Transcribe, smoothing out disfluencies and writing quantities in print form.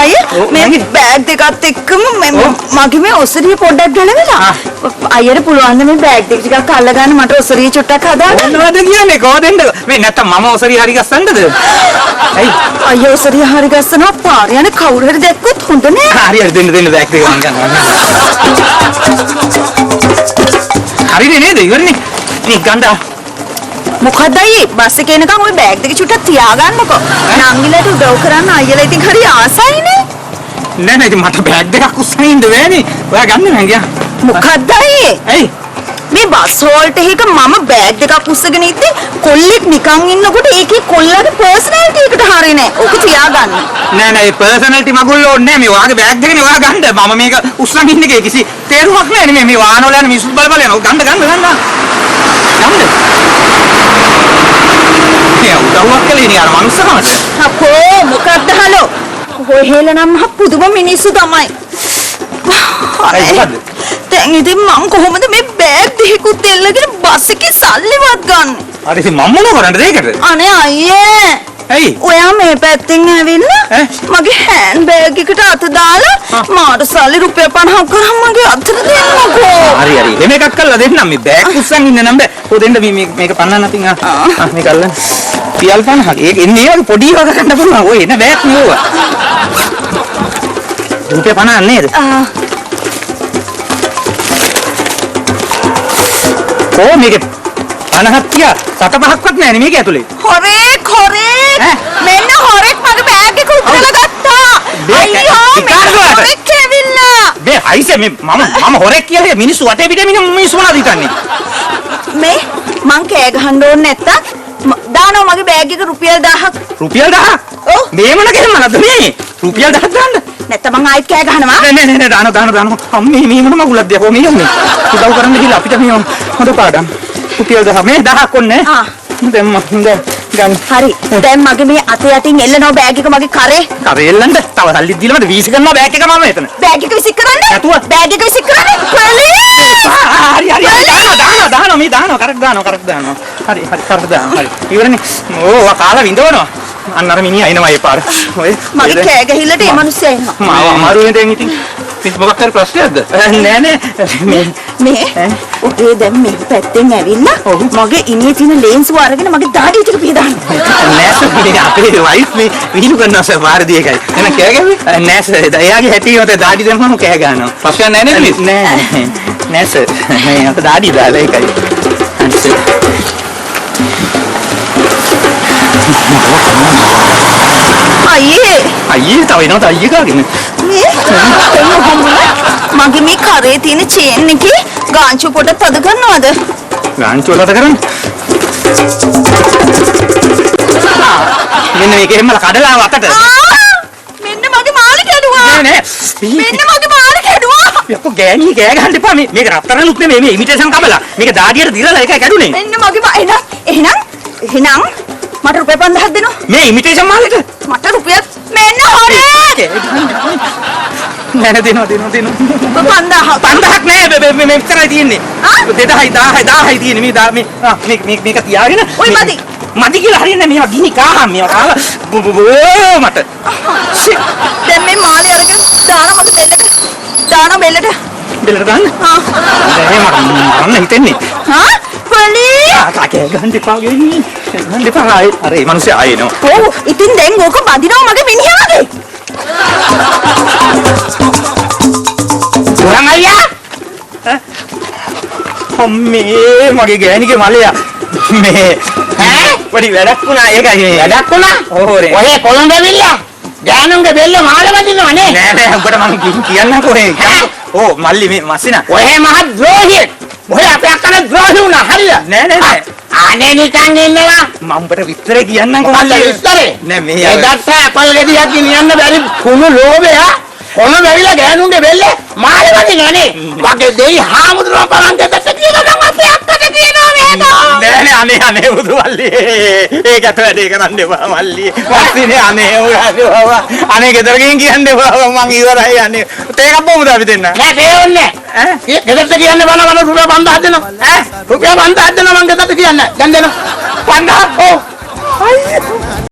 අයියේ මේ බෑග් දෙකත් එක්කම මගේ මේ ඔසරිය පොඩ්ඩක් ගලවලා අයියට පුළුවන් ද මේ බෑග් දෙක ටිකක් අල්ල ගන්න මට ඔසරිය චුට්ටක් හදාගන්න මොනවද කියන්නේ කොහෙන්ද මේ නැත්තම් මම ඔසරිය හරි ගස්සන්නද ඇයි අයියෝ ඔසරිය හරි ගස්සනවා පාර යන කවුරු හරි දැක්කොත් හොඳ නෑ හරි හරි දෙන්න බෑග් දෙක මං ගන්නවා හරිනේ නේද ඉවරනේ මේ ගන්න මොකද අයියේ බස් එකේ එනකම් ওই බෑග් දෙක චුට්ටක් තියාගන්නකෝ නංගිලට උදව් කරන්න අයියලා ඉතින් හරි ආසයිනේ නෑ ඉතින් මට බෑග් දෙකක් උස්සනින්ද වෙන්නේ ඔයා ගන්න මං ගියා මොකද අයියේ ඇයි මේ බස් හෝල්ට් එකක මම බෑග් දෙකක් උස්සගෙන ඉද්දි කොල්ලෙක් නිකන් ඉන්නකොට ඒකේ කොල්ලගේ පර්සනැලිටි එකට හරිනේ. ඔක තියාගන්න. නෑ ඒ පර්සනැලිටි මගුල් ඕනේ නෑ මේ ඔයාගේ බෑග් එකනේ ඔයා ගන්න. මම මේක උස්සන් ඉන්න එකේ කිසි තේරුමක් නෑ නේ මේ වාහන වල යන මිනිස්සුත් බල යනවා. ගන්න. මේ උදව්වක් කළේ නේ අර මනුස්සකමට. අපෝ මොකක්ද හලෝ. ඔය හෙලනම් මහ පුදුම මිනිස්සු තමයි. දැන් ඉතින් මං කොහොමද මේ බෑග් දෙකකුත් එල්ලගෙන බස් එකේ සල්ලිවත් ගන්න? අර ඉතින් මම මොන කරන්නද ඒකට? අනේ අයියේ. ඇයි? ඔයා මේ පැත්තෙන් ඇවිල්ලා මගේ හෑන්ඩ් බෑග් එකට අත දාලා මාට සල්ලි රුපියල් 50ක් කරන් මගේ අතට දෙන්නකෝ. හරි. එහෙම එකක් කළා දෙන්නම් මේ බෑග් උස්සන් ඉන්න නම් බෑ. කො දෙන්න මේක පන්නන්න අතින් මේක අල්ලන්න. රියල් 50ක්. ඒක එන්නේ ඒ වගේ පොඩි වගේ ගන්න පුළුවන්. ඔය එන බෑග් නෙවෙයි. රුපියල් 50 නේද? ඕ මේක 50ක් තියා 7-5ක්වත් නැහැ නේ මේක ඇතුලේ. හොරෙක් මෙන්න හොරෙක් මගේ බෑග් එක උත්තරලා ගත්තා. අයියෝ හොරෙක් කෙවිල්ලා. මේ අයිසේ මම හොරෙක් කියලා මිනිස්සු වටේ පිටේ මිනිස්සු මොනවද හිතන්නේ? මේ මං කෑ ගහන්න ඕනේ නැත්තම් දානවා මගේ බෑග් එක රුපියල් 1000ක්. රුපියල් 1000ක්? ඔව්. මේ මොන ගෙම්මනද මේ? රුපියල් 1000ක් දාන්න. නැත්තම් මං ආයෙත් කෑ ගහනවා. නෑ දාන්න. අම්මේ මේ මොන මගුලක්ද යකෝ මේ යන්නේ. උදව් කරන්න ගිහලා අපිට මේ හොඳ පාඩම්. රුපියල් 1000 මේ 1000ක් ඔන්නේ. දැන් මම ගන්න. හරි. දැන් මගේ මේ අත යටින් එල්ලනවා බෑග් එක මගේ කරේ. කරේ එල්ලන්න. තව සල්ලි දීලා මට වීසි කරනවා බෑග් එක මම එතන. බෑග් එක විසි කරන්නේ? නැතුව. බෑග් එක විසි කරන්නේ? හරි. දානවා මේ දානවා කරක් දානවා. හරි කරක් දානවා. හරි. ඉවරනේ. ඕවා කාලා විඳවනවා. අන්න අර මිනිහා එනවා ඒ පාර. ඔය මගේ කෑ ගහිල්ලට ඒ මිනිස්සයා එනවා. මාව අමාරුවෙන් දැන් ඉතින් මොකක් හරි ප්‍රශ්නයක්ද? නෑ මේ ඔතේ දැන් මේ පැත්තෙන් ඇවිල්ලා මගේ ඉනේ තියෙන ලේන්සුව අරගෙන මගේ දාඩිය ටික පිහදානවා. නෑ සර් අපේ වයිෆ් මේ විහිළු කරනවා සර් පාරදී එකයි. එහෙනම් කෑ ගැව්වේ? නෑ සර් එයාගේ හැටි මත දාඩි දැම්මම කෑ ගන්නවා. ප්‍රශ්නයක් නෑ නේද? නෑ සර්. මේ අපේ දාඩි දාලා එකයි. අයියේ තව එනවා අයියේ කාගෙන මගේ මේ කරේ තියෙන චේන් එකේ ගාංචු පොඩ තද කරනවද? ගාංචු වලට කරන්නේ? මෙන්න මේක එහෙමලා කඩලා අතට. මෙන්න මගේ මාළි කැඩුවා. නෑ. මෙන්න මගේ මාළි කැඩුවා. යකෝ ගෑණි කෑ ගහන්න එපා මේක රත්තරන්ුත් නෙමෙයි මේ ඉමිටේෂන් කබලා. මේක දාඩියට දිරලා එකයි කැඩුනේ. මෙන්න මගේ එහෙනම් මට රුපියල් 5000ක් දෙනවා. මේ ඉමිටේෂන් මාළේට මට රුපියල් මෙන්න හොරේ. නෑ දෙනවා. 5000ක් නෑ මේ මෙච්චරයි තියෙන්නේ. 2000යි තියෙන්නේ මේක තියාගෙන ඔය මදි කියලා හරියන්නේ මේවා ගිනි කාහම් මේවා කාලා මට දැන් මේ මාළි අරගෙන දානවා මට බෙල්ලට ගන්න මට හිතෙන්නේ පොලී කෑ ගන්න එපා අර ඒ මිනිස්සේ ආයෙනවා. ඔව් ඉතින් දැන් ඕක බඳිනවා මගේ මිනිහාගේ. උරන් අයියා අම්මේ මගේ ගෑණිගේ මලයා මේ පොඩි වැඩක් වුණා ඒකයි වැඩක් වුණා. ඕරේ ඔය කොළඹ ඇවිල්ලා ගෑනුන්ගේ බෙල්ල මාළ වදිනවා නේ. නෑ උඹට මම කියන්නකෝ ඒක. ඕ මල්ලි මේ මස්සිනා ඔය මහ ද්‍රෝහියෙක්. ඔය අපේ අක්කන ද්‍රෝහි වුණා හරිද? නෑ අනේ නිකන් ඉන්නවා මම උඹට විස්තර කියන්නකෝ මල්ලි. විස්තරේ නෑ මේ එදත් අපල් ගෙඩියක් ගෙනියන්න බැරි කුණු ලෝභයා කොළඹ ඇවිල්ලා ගෑනුන්ගේ බෙල්ල මාළ වදිනවා නේ. වගේ දෙයි හාමුදුරුවෝ බලන් දෙකට කියලා නම් අපේ අක්කට කියනවා මේක. නෑ අනේ බුදු මල්ලි ඒකට වැඩේ කරන්න එපා මල්ලි. වස්තිනේ අනේ ගෙදර ගිහින් කියන්න එපා මං ඉවරයි අනේ. තේකක් බොමුද අපි දෙන්න? නෑ තේරෙන්නේ නෑ. ගෙදරට කියන්න බන රුපියල් 5000ක් දෙනවා. රුපියල් 5000ක් දෙනවා මං ගෙදරට කියන්න. දැන් දෙනවා 5000. ඔව්.